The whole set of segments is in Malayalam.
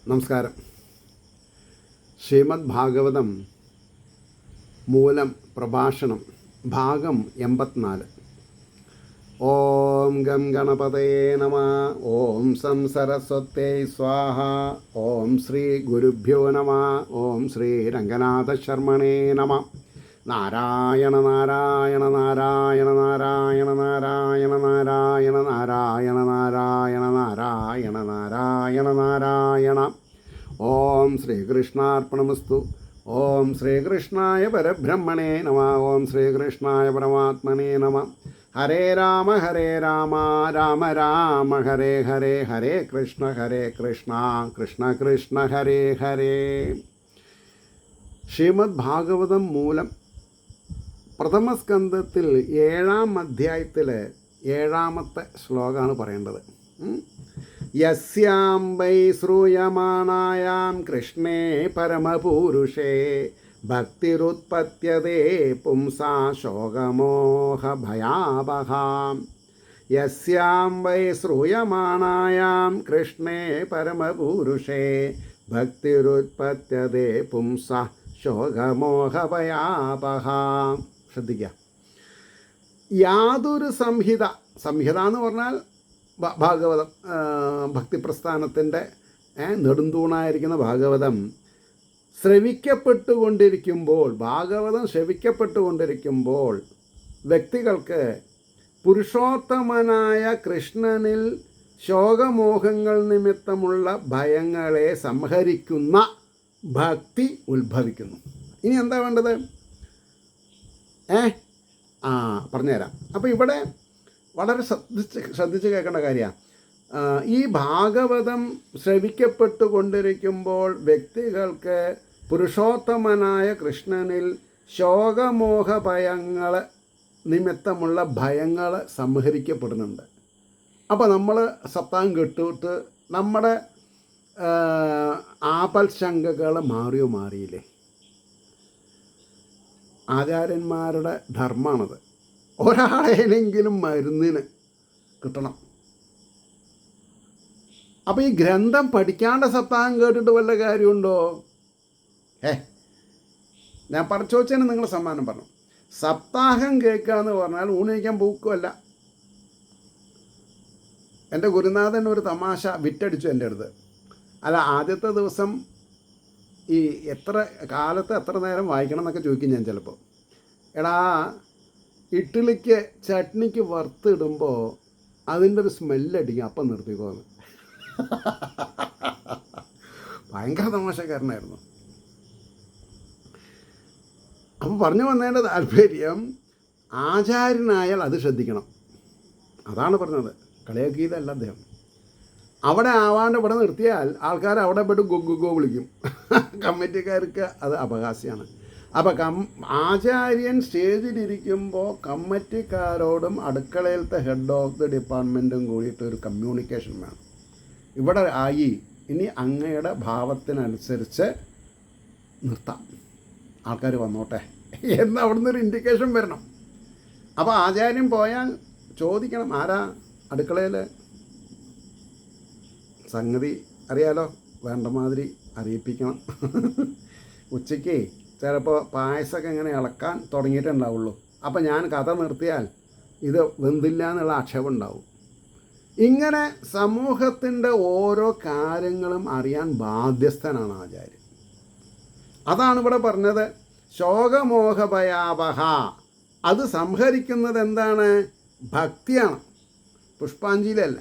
നമസ്കാരം. ശ്രീമദ് ഭാഗവതം മൂലം പ്രഭാഷണം ഭാഗം 84. ഓം ഗം ഗണപതയേ നമ. ഓം സം സരസ്വത്യൈ സ്വാഹ. ഓം ശ്രീ ഗുരുഭ്യോ നമ. ഓം ശ്രീ രംഗനാഥ ശർമ്മണേ നമ. നാരായണ നാരായണ നാരായണ നാരായണ നാരായണ നാരായണ നാരായണ നാരായണ നാരായണ നാരായണ നാരായണ. ഓം ശ്രീകൃഷ്ണാർപ്പണമസ്തു. ഓം ശ്രീകൃഷ്ണായ പരബ്രഹ്മണേ നമ. ഓം ശ്രീകൃഷ്ണായ പരമാത്മനേ നമ. ഹരേ രാമ രാമ രാമ ഹരേ ഹരേ. ഹരേ കൃഷ്ണ കൃഷ്ണ കൃഷ്ണ ഹരേ ഹരേ. ശ്രീമദ് ഭാഗവതം മൂലം പ്രഥമസ്കന്ധത്തിൽ 7-ാം അധ്യായത്തിൽ 7-ാമത്തെ ശ്ലോകമാണ് പറയേണ്ടത്. യസ്യാം വൈ ശ്രൂയമാണായാം കൃഷ്ണേ പരമപൂരുഷേ ഭക്തിരുത്പത്യതേ പുംസാ ശോകമോഹഭയാവഹാം. യസ്യാം വൈ ശ്രൂയമാണായാം കൃഷ്ണേ പരമപൂരുഷേ ഭക്തിരുത്പത്യതേ പുംസാ ശോകമോഹഭയാപഹാം. ശ്രദ്ധിക്കുക. യാതൊരു സംഹിത എന്ന് പറഞ്ഞാൽ ഭാഗവതം, ഭക്തിപ്രസ്ഥാനത്തിൻ്റെ നെടുന്തൂണായിരിക്കുന്ന ഭാഗവതം ഭാഗവതം ശ്രവിക്കപ്പെട്ടുകൊണ്ടിരിക്കുമ്പോൾ വ്യക്തികൾക്ക് പുരുഷോത്തമനായ കൃഷ്ണനിൽ ശോകമോഹങ്ങൾ നിമിത്തമുള്ള ഭയങ്ങളെ സംഹരിക്കുന്ന ഭക്തി ഉത്ഭവിക്കുന്നു. ഇനി എന്താ വേണ്ടത്? പറഞ്ഞുതരാം. അപ്പോൾ ഇവിടെ വളരെ ശ്രദ്ധിച്ച് കേൾക്കേണ്ട കാര്യമാണ്. ഈ ഭാഗവതം ശ്രവിക്കപ്പെട്ടുകൊണ്ടിരിക്കുമ്പോൾ വ്യക്തികൾക്ക് പുരുഷോത്തമനായ കൃഷ്ണനിൽ ശോകമോഹ ഭയങ്ങൾ നിമിത്തമുള്ള ഭയങ്ങൾ സംഹരിക്കപ്പെടുന്നുണ്ട്. അപ്പോൾ നമ്മൾ സപ്താഹം കേട്ടിട്ട് നമ്മുടെ ആപൽ ശങ്കകൾ മാറിയില്ലേ? ആചാര്യന്മാരുടെ ധർമ്മമാണത്. ഒരാളെങ്കിലും മരുന്നിന് കിട്ടണം. അപ്പോൾ ഈ ഗ്രന്ഥം പഠിക്കാണ്ട് സപ്താഹം കേട്ടിട്ട് വല്ല കാര്യമുണ്ടോ? ഞാൻ ചോദിച്ചതിന് നിങ്ങൾ സമ്മാനം പറഞ്ഞു. സപ്താഹം കേൾക്കുക എന്ന് പറഞ്ഞാൽ ഊണിക്കാൻ പൂക്കുമല്ല. എൻ്റെ ഗുരുനാഥൻ ഒരു തമാശ വിറ്റടിച്ചു എൻ്റെ അടുത്ത്. അല്ല, ആദ്യത്തെ ദിവസം ഈ എത്ര നേരം വായിക്കണം എന്നൊക്കെ ചോദിക്കും ഞാൻ ചിലപ്പോൾ. എടാ, ഇഡ്ഡലിക്ക് ചട്നിക്ക് വറുത്തിടുമ്പോൾ അതിൻ്റെ ഒരു സ്മെല്ലടിക്കും, അപ്പം നിർത്തിക്കോന്ന്. ഭയങ്കര തമാശക്കാരനായിരുന്നു. അപ്പം പറഞ്ഞു വന്നതിൻ്റെ താല്പര്യം, ആചാര്യനായാൽ അത് ശ്രദ്ധിക്കണം. അതാണ് പറഞ്ഞത്. കളിയാക്കിയതല്ല അദ്ദേഹം. അവിടെ ആവാണ്ട് ഇവിടെ നിർത്തിയാൽ ആൾക്കാർ അവിടെ പോയിട്ട് ഗോ വിളിക്കും. കമ്മിറ്റിക്കാർക്ക് അത് അപഹാസ്യമാണ്. അപ്പോൾ ആചാര്യൻ സ്റ്റേജിലിരിക്കുമ്പോൾ കമ്മിറ്റിക്കാരോടും അടുക്കളയിലത്തെ ഹെഡ് ഓഫ് ദി ഡിപ്പാർട്ട്മെൻറ്റും കൂടിയിട്ട് ഒരു കമ്മ്യൂണിക്കേഷൻ വേണം. ഇവിടെ ഇനി അങ്ങയുടെ ഭാവത്തിനനുസരിച്ച് നിർത്താം, ആൾക്കാർ വന്നോട്ടെ എന്ന് അവിടുന്ന് ഒരു ഇൻഡിക്കേഷൻ വരണം. അപ്പോൾ ആചാര്യൻ പോയാൽ ചോദിക്കണം, ആരാ അടുക്കളയിൽ? സംഗതി അറിയാലോ, വേണ്ട മാതിരി അറിയിപ്പിക്കണം. ഉച്ചയ്ക്ക് ചിലപ്പോൾ പായസമൊക്കെ ഇങ്ങനെ ഇളക്കാൻ തുടങ്ങിയിട്ടുണ്ടാവുള്ളൂ. അപ്പം ഞാൻ കഥ നിർത്തിയാൽ ഇത് വെന്തില്ല എന്നുള്ള ആക്ഷേപം ഉണ്ടാവും. ഇങ്ങനെ സമൂഹത്തിൻ്റെ ഓരോ കാര്യങ്ങളും അറിയാൻ ബാധ്യസ്ഥനാണ് ആചാര്യൻ. അതാണ് ഇവിടെ പറഞ്ഞത്. ശോകമോഹഭയാവഹ. അത് സംഹരിക്കുന്നത് എന്താണ്? ഭക്തിയാണ്, പുഷ്പാഞ്ജലിയല്ല.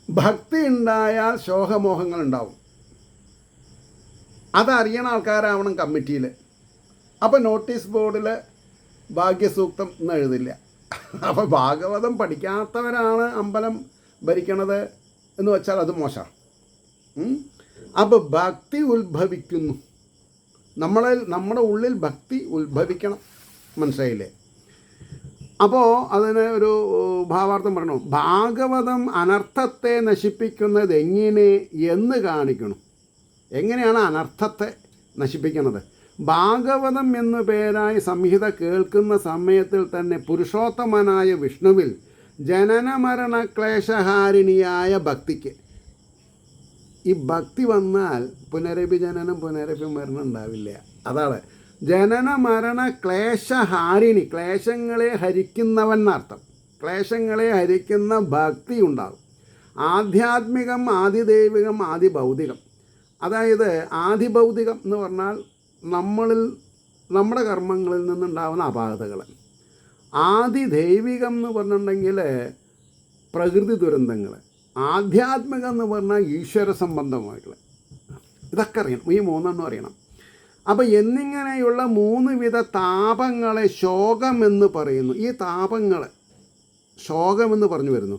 ഭക്തി ഉണ്ടായാൽ ശോകമോഹങ്ങൾ ഉണ്ടാവും. അതറിയണ ആൾക്കാരാവണം കമ്മിറ്റിയിൽ. അപ്പോൾ നോട്ടീസ് ബോർഡിൽ ഭാഗ്യസൂക്തം എന്ന് എഴുതില്ല. അപ്പോൾ ഭാഗവതം പഠിക്കാത്തവരാണ് അമ്പലം ഭരിക്കണത് എന്ന് വെച്ചാൽ അത് മോശമാണ്. അപ്പോൾ ഭക്തി ഉത്ഭവിക്കുന്നു. നമ്മുടെ ഉള്ളിൽ ഭക്തി ഉത്ഭവിക്കണം. മനസ്സിലായില്ലേ? അപ്പോൾ അതിന് ഒരു ഭാവാർത്ഥം പറഞ്ഞു. ഭാഗവതം അനർത്ഥത്തെ നശിപ്പിക്കുന്നത് എന്ന് കാണിക്കണം. എങ്ങനെയാണ് അനർത്ഥത്തെ നശിപ്പിക്കുന്നത്? ഭാഗവതം എന്നു പേരായി സംഹിത കേൾക്കുന്ന സമയത്തിൽ തന്നെ പുരുഷോത്തമനായ വിഷ്ണുവിൽ ജനന മരണ ക്ലേശഹാരിണിയായ ഭക്തിക്ക് ഈ ഭക്തി വന്നാൽ പുനരഭിജനനം പുനരഭിമരണം ഉണ്ടാവില്ല. അതാണ് ജനന മരണ ക്ലേശഹാരിണി, ക്ലേശങ്ങളെ ഹരിക്കുന്നവൻ എന്നർത്ഥം. ക്ലേശങ്ങളെ ഹരിക്കുന്ന ഭക്തി ഉണ്ടാകും. ആധ്യാത്മികം, ആദിദൈവികം, ആദിഭൗതികം. അതായത് ആദിഭൗതികം എന്ന് പറഞ്ഞാൽ നമ്മുടെ കർമ്മങ്ങളിൽ നിന്നുണ്ടാകുന്ന അപാകതകൾ. ആദിദൈവികം എന്ന് പറഞ്ഞിട്ടുണ്ടെങ്കിൽ പ്രകൃതി ദുരന്തങ്ങൾ. ആധ്യാത്മികം എന്ന് പറഞ്ഞാൽ ഈശ്വര സംബന്ധമായിട്ടുള്ള. ഇതൊക്കെ അറിയണം, ഈ മൂന്നെണ്ണം അറിയണം. അപ്പോൾ എന്നിങ്ങനെയുള്ള 3 വിധ താപങ്ങളെ ശോകമെന്ന് പറയുന്നു. ഈ താപങ്ങൾ ശോകമെന്ന് പറഞ്ഞു വരുന്നു.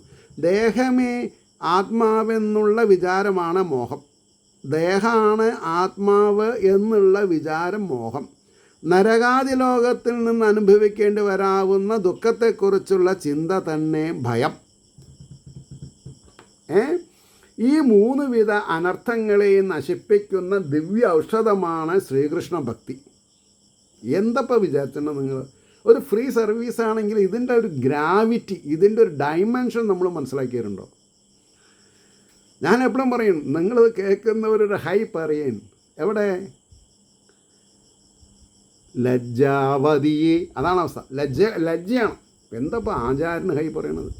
ദേഹമേ ആത്മാവെന്നുള്ള വിചാരമാണ് മോഹം. ദേഹമാണ് ആത്മാവ് എന്നുള്ള വിചാരം മോഹം. നരകാദി ലോകത്തിൽ നിന്ന് അനുഭവിക്കേണ്ടി വരാവുന്ന ദുഃഖത്തെക്കുറിച്ചുള്ള ചിന്ത തന്നെ ഭയം. ഈ 3 വിധ അനർത്ഥങ്ങളെയും നശിപ്പിക്കുന്ന ദിവ്യ ഔഷധമാണ് ശ്രീകൃഷ്ണ ഭക്തി. എന്തപ്പോൾ വിചാരിച്ചിട്ടുണ്ടോ നിങ്ങൾ? ഒരു ഫ്രീ സർവീസ് ആണെങ്കിൽ ഇതിൻ്റെ ഒരു ഗ്രാവിറ്റി, ഇതിൻ്റെ ഒരു ഡൈമെൻഷൻ നമ്മൾ മനസ്സിലാക്കിയിട്ടുണ്ടോ? ഞാൻ എപ്പോഴും പറയും, നിങ്ങളിത് കേൾക്കുന്നവരൊരു ഹൈ പറയും. എവിടെ? ലജ്ജാവതിയെ, അതാണ് അവസ്ഥ. ലജ്ജയാണ്. എന്തപ്പോൾ ആചാര്യന് ഹൈ പറയണത്?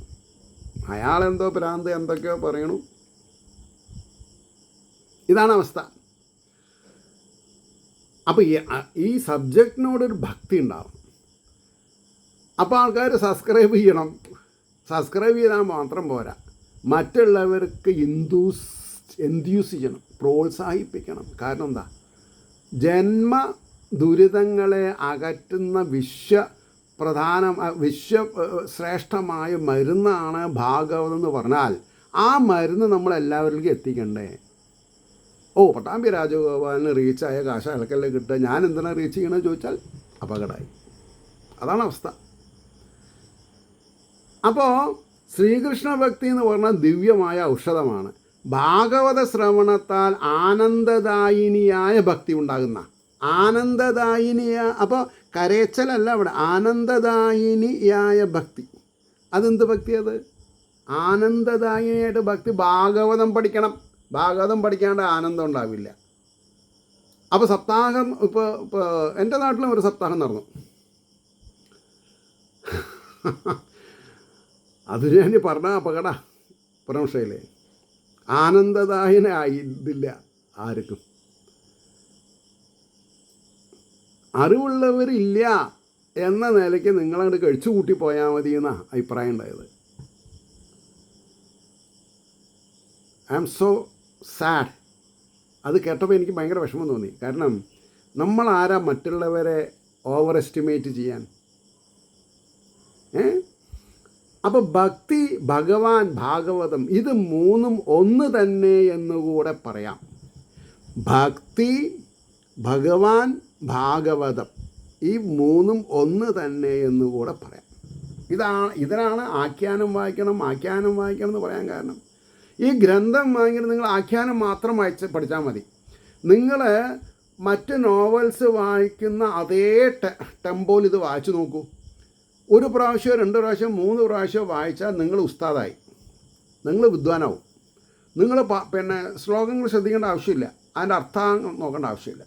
അയാളെന്തോ ഭ്രാന്ത് എന്തൊക്കെയോ പറയണു. ഇതാണ് അവസ്ഥ. അപ്പോൾ ഈ സബ്ജക്റ്റിനോടൊരു ഭക്തി ഉണ്ടാവും. അപ്പോൾ ആൾക്കാർ സബ്സ്ക്രൈബ് ചെയ്യണം. സബ്സ്ക്രൈബ് ചെയ്താൽ മാത്രം പോരാ, മറ്റുള്ളവർക്ക് എൻഡ്യൂസ് ചെയ്യണം, പ്രോത്സാഹിപ്പിക്കണം. കാരണം എന്താ? ജന്മ ദുരിതങ്ങളെ അകറ്റുന്ന വിശ്വശ്രേഷ്ഠമായ മരുന്നാണ് ഭാഗവതം എന്ന് പറഞ്ഞാൽ ആ മരുന്ന് നമ്മളെല്ലാവരിലേക്കും എത്തിക്കണ്ടേ? പട്ടാമ്പി രാജഗോപാലിന് റീച്ചായ കാശ അലക്കല്ലേ കിട്ടുക, ഞാൻ എന്തിനാണ് റീച്ച് ചെയ്യണമെന്ന് ചോദിച്ചാൽ അപകടമായി. അതാണ് അവസ്ഥ. അപ്പോൾ ശ്രീകൃഷ്ണ ഭക്തി എന്ന് പറഞ്ഞാൽ ദിവ്യമായ ഔഷധമാണ്. ഭാഗവത ശ്രവണത്താൽ ആനന്ദദായിനിയായ ഭക്തി ഉണ്ടാകുന്ന അപ്പോൾ കരേച്ചലല്ല അവിടെ, ആനന്ദദായിനിയായ ഭക്തി. അതെന്ത് ഭക്തി? അത് ആനന്ദദായിനിയായിട്ട് ഭക്തി. ഭാഗവതം പഠിക്കണം. ഭാഗവതം പഠിക്കാണ്ട് ആനന്ദം ഉണ്ടാവില്ല. അപ്പോൾ സപ്താഹം ഇപ്പോൾ എൻ്റെ നാട്ടിലും ഒരു സപ്താഹം നടന്നു. അത് ഞാൻ പറഞ്ഞ അപകട പ്രംശയിലെ ആനന്ദദായനായില്ല ആർക്കും. അറിവുള്ളവരില്ല എന്ന നിലയ്ക്ക് നിങ്ങളങ്ങോട്ട് കഴിച്ചു കൂട്ടി പോയാൽ മതി എന്നാണ് അഭിപ്രായം ഉണ്ടായത്. I am so sad. അത് കേട്ടപ്പോൾ എനിക്ക് ഭയങ്കര വിഷമം തോന്നി. കാരണം നമ്മളാരാ മറ്റുള്ളവരെ ഓവർ എസ്റ്റിമേറ്റ് ചെയ്യാൻ? അപ്പോൾ ഭക്തി, ഭഗവാൻ, ഭാഗവതം, ഇത് 3ഉം ഒന്ന് തന്നെ എന്നുകൂടെ പറയാം. ഭക്തി, ഭഗവാൻ, ഭാഗവതം, ഈ 3ഉം ഒന്ന് തന്നെ എന്നുകൂടെ പറയാം. ഇതിനാണ് ആഖ്യാനം വായിക്കണം എന്ന് പറയാൻ കാരണം. ഈ ഗ്രന്ഥം വാങ്ങിയിട്ട് നിങ്ങൾ ആഖ്യാനം മാത്രം പഠിച്ചാൽ മതി. നിങ്ങൾ മറ്റ് നോവൽസ് വായിക്കുന്ന അതേ ടെമ്പോയിൽ ഇത് വായിച്ചു നോക്കൂ. 1 പ്രാവശ്യം 2 പ്രാവശ്യം 3 പ്രാവശ്യം വായിച്ചാൽ നിങ്ങൾ ഉസ്താദായി, നിങ്ങൾ വിദ്വാനാവും. നിങ്ങൾ ശ്ലോകങ്ങൾ ശ്രദ്ധിക്കേണ്ട ആവശ്യമില്ല, അതിൻ്റെ അർത്ഥം നോക്കേണ്ട ആവശ്യമില്ല.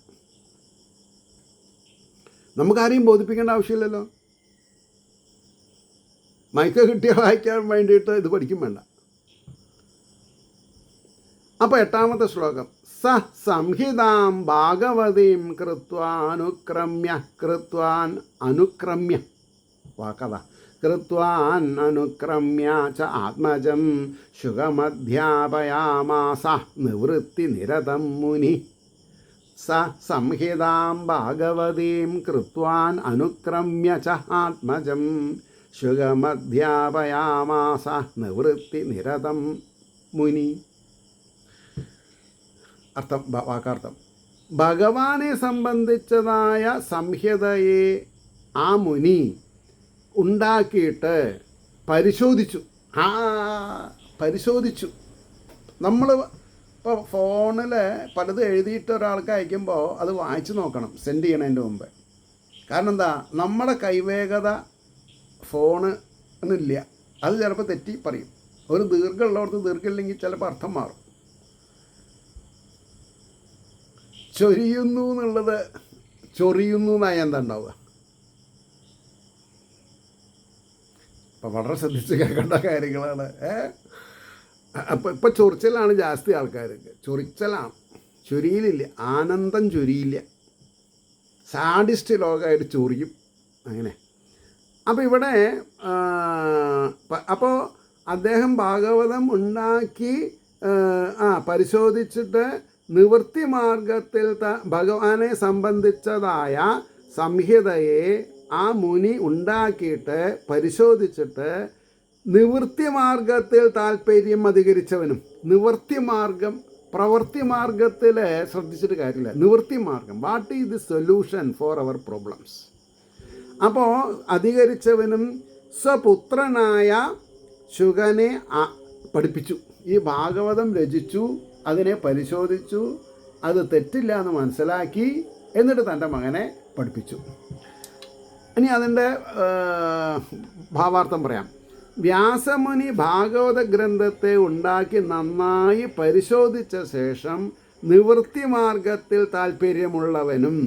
നമുക്കാരെയും ബോധിപ്പിക്കേണ്ട ആവശ്യമില്ലല്ലോ. മൈക്ക് കിട്ടിയ വായിക്കാൻ വേണ്ടിയിട്ട് ഇത് പഠിക്കും വേണ്ട. അപ്പോൾ 8ാമത്തെ ശ്ലോകം, സംഹിതാം ഭാഗവതീം അനുക്രമ്യ വാക്കഥ കൃത്വാൻ അനുക്രമ്യ ച ആത്മജം ശുഗമധ്യാപയാമാസ നിവൃത്തി നിരതം മുനി. സംഹിതാം ഭാഗവതീം കൃത്വാൻ അനുക്രമ്യ ച ആത്മജം ശുഗമധ്യാപയാമാസ നിവൃത്തി നിരതം മുനി. അർത്ഥം, വാക്കാർത്ഥം: ഭഗവാനെ സംബന്ധിച്ചതായ സംഹിതയെ ആ മുനി ഉണ്ടാക്കിയിട്ട് പരിശോധിച്ചു. നമ്മൾ ഇപ്പോൾ ഫോണിൽ പലതും എഴുതിയിട്ട് ഒരാൾക്ക് അയക്കുമ്പോൾ അത് വായിച്ച് നോക്കണം സെൻഡ് ചെയ്യണതിൻ്റെ മുമ്പ്. കാരണം എന്താ? നമ്മുടെ കൈവേഗത ഫോണിനില്ല. അത് ചിലപ്പോൾ തെറ്റി പറയും. ഒരു ദീർഘമുള്ളവർക്ക് ദീർഘമില്ലെങ്കിൽ ചിലപ്പോൾ അർത്ഥം മാറും. ചൊരിയുന്നു എന്നുള്ളത് ചൊറിയുന്നു എന്നായി എന്താ ഉണ്ടാവുക? അപ്പം വളരെ ശ്രദ്ധിച്ച് കേൾക്കേണ്ട കാര്യങ്ങളാണ്. ഇപ്പം ചൊറിച്ചലാണ് ജാസ്തി ആൾക്കാർക്ക്. ചൊറിച്ചലാണ്, ചൊരിയിലില്ല, ആനന്ദം ചൊരിയില്ല. സാഡിസ്റ്റ് ലോകമായിട്ട് ചൊറിയും അങ്ങനെ. അപ്പോൾ ഇവിടെ അപ്പോൾ അദ്ദേഹം ഭാഗവതം ഉണ്ടാക്കി പരിശോധിച്ചിട്ട് നിവൃത്തി മാർഗത്തിൽ ഭഗവാനെ സംബന്ധിച്ചതായ സംഹിതയെ ആ മുനി ഉണ്ടാക്കിയിട്ട് പരിശോധിച്ചിട്ട് നിവൃത്തി മാർഗത്തിൽ താല്പര്യം അധികരിച്ചവനും, നിവൃത്തി മാർഗം പ്രവൃത്തി മാർഗത്തിൽ ശ്രദ്ധിച്ചിട്ട് കാര്യമില്ല, നിവൃത്തി മാർഗം, what is the solution for our problems. അപ്പോൾ അധികരിച്ചവനും സ്വപുത്രനായ ശുഗനെ പഠിപ്പിച്ചു. ഈ ഭാഗവതം രചിച്ചു, അതിനെ പരിശോധിച്ചു, അത് തെറ്റില്ല എന്ന് മനസ്സിലാക്കി, എന്നിട്ട് തൻ്റെ മകനെ പഠിപ്പിച്ചു. ഇനി അതിൻ്റെ ഭാവാർത്ഥം പറയാം. വ്യാസമുനി ഭാഗവത ഗ്രന്ഥത്തെ ഉണ്ടാക്കി നന്നായി പരിശോധിച്ച ശേഷം നിവൃത്തി മാർഗത്തിൽ താല്പര്യമുള്ളവനും,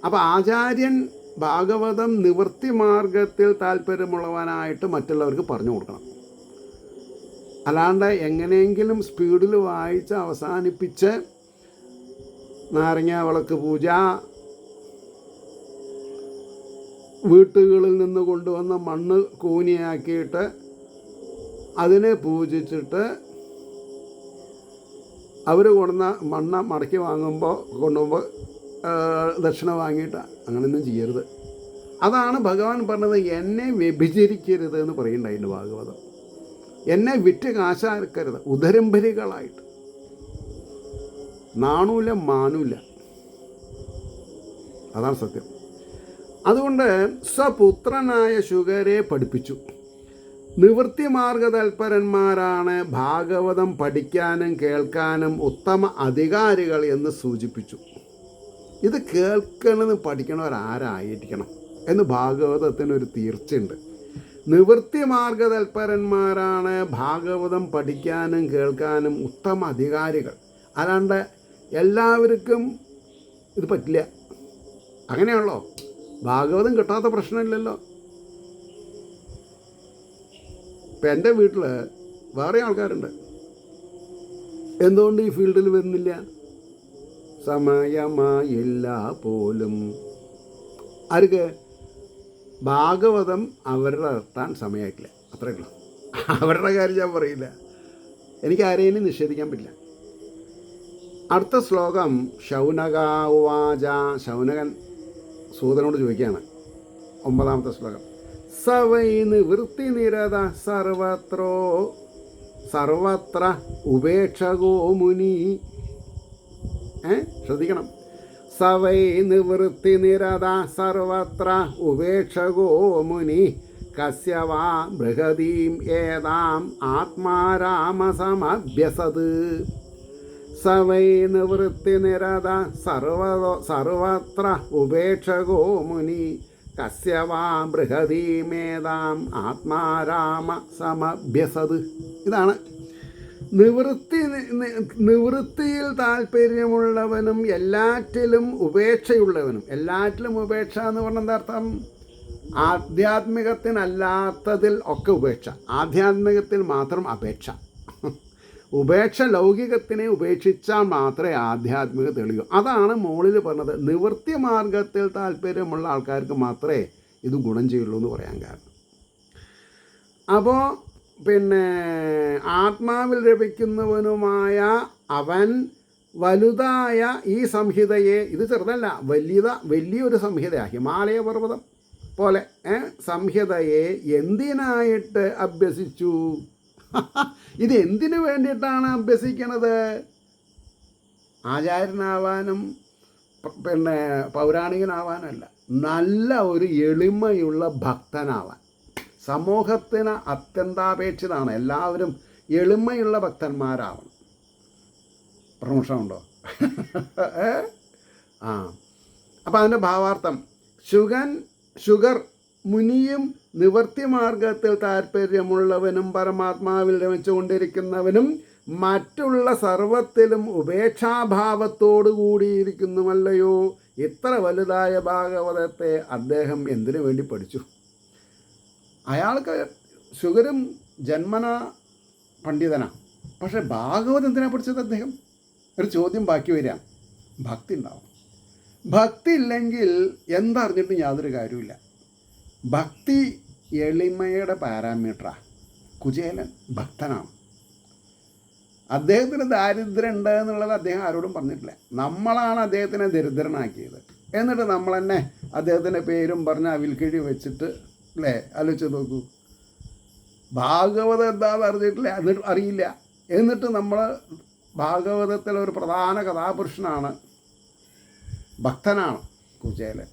അപ്പോൾ ആചാര്യൻ ഭാഗവതം നിവൃത്തി മാർഗത്തിൽ താല്പര്യമുള്ളവനായിട്ട് മറ്റുള്ളവർക്ക് പറഞ്ഞു കൊടുക്കണം. അല്ലാണ്ട് എങ്ങനെയെങ്കിലും സ്പീഡിൽ വായിച്ച് അവസാനിപ്പിച്ച് നാരങ്ങ വിളക്ക് പൂജ, വീട്ടുകളിൽ നിന്ന് കൊണ്ടുവന്ന മണ്ണ് കൂനിയാക്കിയിട്ട് അതിനെ പൂജിച്ചിട്ട് അവർ കൊണ്ടുവന്ന മണ്ണ് മടക്കി കൊണ്ടുപോകുമ്പോൾ ദക്ഷിണ വാങ്ങിയിട്ട് അങ്ങനെയൊന്നും ചെയ്യരുത്. അതാണ് ഭഗവാൻ പറഞ്ഞത്, എന്നെ വ്യഭിചരിക്കരുത് എന്ന് പറയുന്നുണ്ടായിരുന്നു ഭാഗവതം. എന്നെ വിറ്റ് കാശാക്കരുത്, ഉദരംഭരികളായിട്ട്. നാണൂല മാനൂല, അതാണ് സത്യം. അതുകൊണ്ട് സ്വപുത്രനായ ശുഗരെ പഠിപ്പിച്ചു. നിവൃത്തി മാർഗതൽപരന്മാരാണ് ഭാഗവതം പഠിക്കാനും കേൾക്കാനും ഉത്തമ അധികാരികൾ എന്ന് സൂചിപ്പിച്ചു. ഇത് കേൾക്കണമെന്ന് പഠിക്കണവരാരായിരിക്കണം എന്ന് ഭാഗവതത്തിനൊരു തീർച്ചയുണ്ട്. നിവൃത്തി മാർഗതൽപരന്മാരാണ് ഭാഗവതം പഠിക്കാനും കേൾക്കാനും ഉത്തമ അധികാരികൾ. അല്ലാണ്ട് എല്ലാവർക്കും ഇത് പറ്റില്ല. അങ്ങനെയാണല്ലോ, ഭാഗവതം കിട്ടാത്ത പ്രശ്നമില്ലല്ലോ. ഇപ്പം എൻ്റെ വീട്ടിൽ വേറെ ആൾക്കാരുണ്ട്, എന്തുകൊണ്ട് ഈ ഫീൽഡിൽ വരുന്നില്ല? സമയമായില്ല പോലും. ആർക്ക്? ഭാഗവതം അവരുടെ നിർത്താൻ സമയമായിട്ടില്ല, അത്രയേ ഉള്ളൂ. അവരുടെ കാര്യം ഞാൻ പറയില്ല, എനിക്ക് ആരെയും നിഷേധിക്കാൻ പറ്റില്ല. അടുത്ത ശ്ലോകം ശൗനക ഉവാച. ശൗനകൻ സൂതനോട് ചോദിക്കുകയാണ്, 9ാമത്തെ ശ്ലോകം. സവൈ നിവൃത്തി നിരത സർവത്ര ഉപേക്ഷകോ മുനി. ശ്രദ്ധിക്കണം. സവൈ നിവൃത്തി നിരത സർവത്ര ഉപേക്ഷകോ മുനി കസ്യവാ ബൃഹതീം ഏതാം ആത്മാരാമസമഭ്യസത്. സവൈ നിവൃത്തി നിരത സർവത്ര ഉപേക്ഷകോ മുനി കസ്യവാ ബൃഹതീമേതാം ആത്മാരാമ സമഭ്യസത്. ഇതാണ് നിവൃത്തിയിൽ താല്പര്യമുള്ളവനും എല്ലാറ്റിലും ഉപേക്ഷയുള്ളവനും. എല്ലാറ്റിലും ഉപേക്ഷ എന്ന് പറഞ്ഞാൽ എന്താ അർത്ഥം? ആധ്യാത്മികത്തിനല്ലാത്തതിൽ ഒക്കെ ഉപേക്ഷ, ആധ്യാത്മികത്തിൽ മാത്രം അപേക്ഷ. ഉപേക്ഷ ലൗകികത്തിനെ ഉപേക്ഷിച്ചാൽ മാത്രമേ ആധ്യാത്മിക തെളിയൂ. അതാണ് മുകളിൽ പറഞ്ഞത്. നിവൃത്തി മാർഗത്തിൽ താല്പര്യമുള്ള ആൾക്കാർക്ക് മാത്രമേ ഇത് ഗുണം ചെയ്യുള്ളൂ എന്ന് പറയാൻ കാരണം. അപ്പോൾ ആത്മാവിൽ ലഭിക്കുന്നവനുമായ അവൻ വലുതായ ഈ സംഹിതയെ, ഇത് ചെറുതല്ല, വലിയൊരു സംഹിതയാണ്, ഹിമാലയ പർവ്വതം പോലെ സംഹിതയെ എന്തിനായിട്ട് അഭ്യസിച്ചു? ഇത് എന്തിനു വേണ്ടിയിട്ടാണ് അഭ്യസിക്കണത്? ആചാര്യനാവാനും പൗരാണികനാവാനല്ല, നല്ല ഒരു എളിമയുള്ള ഭക്തനാവാൻ. സമൂഹത്തിന് അത്യന്താപേക്ഷിതമാണ് എല്ലാവരും എളിമയുള്ള ഭക്തന്മാരാവണം. പ്രമോഷനുണ്ടോ? അപ്പോൾ അതിൻ്റെ ഭാവാർത്ഥം, ശുഗർ മുനിയും നിവൃത്തി മാർഗത്തിൽ താല്പര്യമുള്ളവനും പരമാത്മാവിൽ രമിച്ചുകൊണ്ടിരിക്കുന്നവനും മറ്റുള്ള സർവത്തിലും ഉപേക്ഷാഭാവത്തോടു കൂടിയിരിക്കുന്നുമല്ലയോ. ഇത്ര വലുതായ ഭാഗവതത്തെ അദ്ദേഹം എന്തിനു വേണ്ടി പഠിച്ചു? അയാൾക്ക് ശുഗരും ജന്മന പണ്ഡിതനാണ്, പക്ഷേ ഭാഗവതം എന്തിനാണ് പഠിച്ചത് അദ്ദേഹം? ഒരു ചോദ്യം ബാക്കി വരിക. ഭക്തി ഉണ്ടാവും. ഭക്തി ഇല്ലെങ്കിൽ എന്തറിഞ്ഞിട്ടും യാതൊരു കാര്യമില്ല. ഭക്തി എളിമയുടെ പാരാമീറ്ററാണ്. കുചേലൻ ഭക്തനാണ്. അദ്ദേഹത്തിന് ദാരിദ്ര്യം ഉണ്ട് എന്നുള്ളത് അദ്ദേഹം ആരോടും പറഞ്ഞിട്ടില്ല. നമ്മളാണ് അദ്ദേഹത്തിനെ ദരിദ്രനാക്കിയത്. എന്നിട്ട് നമ്മൾ തന്നെ അദ്ദേഹത്തിൻ്റെ പേരും പറഞ്ഞ് അവിൽക്കിഴി വെച്ചിട്ട്, അല്ലേ, ആലോചിച്ച് നോക്കൂ. ഭാഗവതം എന്താണെന്ന് അറിഞ്ഞിട്ടില്ല, എന്നിട്ട് അറിയില്ല. എന്നിട്ട് നമ്മൾ ഭാഗവതത്തിലെ ഒരു പ്രധാന കഥാപുരുഷനാണ്, ഭക്തനാണ് കുചേലൻ.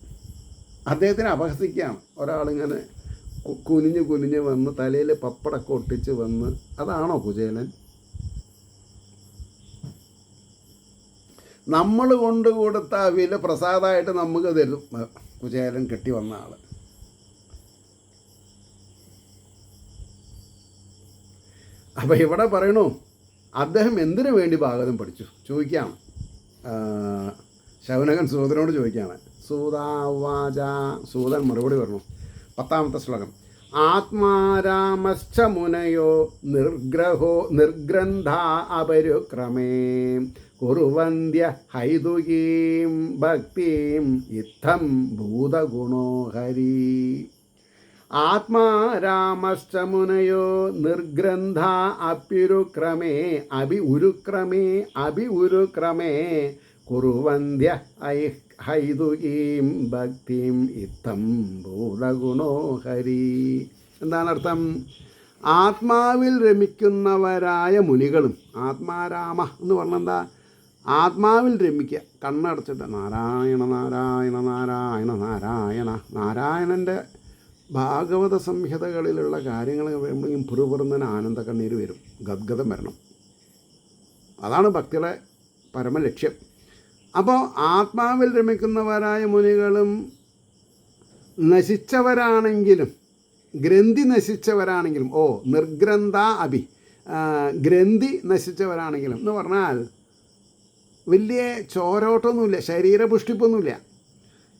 അദ്ദേഹത്തിനെ അപഹസിക്കുകയാണ്. ഒരാളിങ്ങനെ കുനിഞ്ഞ് വന്ന് തലയിൽ പപ്പടൊക്കെ ഒട്ടിച്ച് വന്ന്, അതാണോ കുചേലൻ? നമ്മൾ കൊണ്ട് കൊടുത്ത അവിൽ പ്രസാദമായിട്ട് നമുക്ക് തരും കുചേലൻ കെട്ടി വന്ന ആൾ. അപ്പോൾ ഇവിടെ പറയണു അദ്ദേഹം എന്തിനു വേണ്ടി ഭാഗവതം പഠിച്ചു ചോദിക്കുകയാണ്. ശൗനകൻ സൂതനോട് ചോദിക്കുകയാണ്. സൂതാവാച, സൂതൻ മറുപടി പറഞ്ഞു. 10ാമത്തെ ശ്ലോകം. ആത്മാരാമശ്ച മുനയോ നിർഗ്രന്ഥ അപരുക്രമേ കുറുവന്ധ്യ ഹൈതുകീം ഭക്തിം ഇത്തം ഭൂതഗുണോ ഹരി. ആത്മാരാമശ്ച മുനയോ നിർഗ്രന്ഥ അപ്യുരുക്രമേ അഭി ഉരുക്രമേ കുറുവന്ധ്യ ഹൈതുകീം ഭക്തിം ഇത്തം ഭൂതഗുണോ ഹരി. എന്താണ് അർത്ഥം? ആത്മാവിൽ രമിക്കുന്നവരായ മുനികളും, ആത്മാരാമ എന്ന് പറഞ്ഞാൽ എന്താ? ആത്മാവിൽ രമിക്കുക, കണ്ണടച്ചിട്ട് നാരായണ നാരായണ നാരായണ നാരായണ. നാരായണൻ്റെ ഭാഗവത സംഹിതകളിലുള്ള കാര്യങ്ങൾ വരുമ്പോഴേക്കും പുറപുറന്നതിന് ആനന്ദ കണ്ണീര് വരും, ഗദ്ഗതം വരണം. അതാണ് ഭക്തിയുടെ പരമലക്ഷ്യം. അപ്പോൾ ആത്മാവിൽ രമിക്കുന്നവരായ മുനികളും നശിച്ചവരാണെങ്കിലും, ഗ്രന്ഥി നശിച്ചവരാണെങ്കിലും, നിർഗ്രന്ഥ അഭി, ഗ്രന്ഥി നശിച്ചവരാണെങ്കിലും എന്ന് പറഞ്ഞാൽ വലിയ ചോരോട്ടമൊന്നുമില്ല, ശരീരപുഷ്ടിപ്പൊന്നുമില്ല.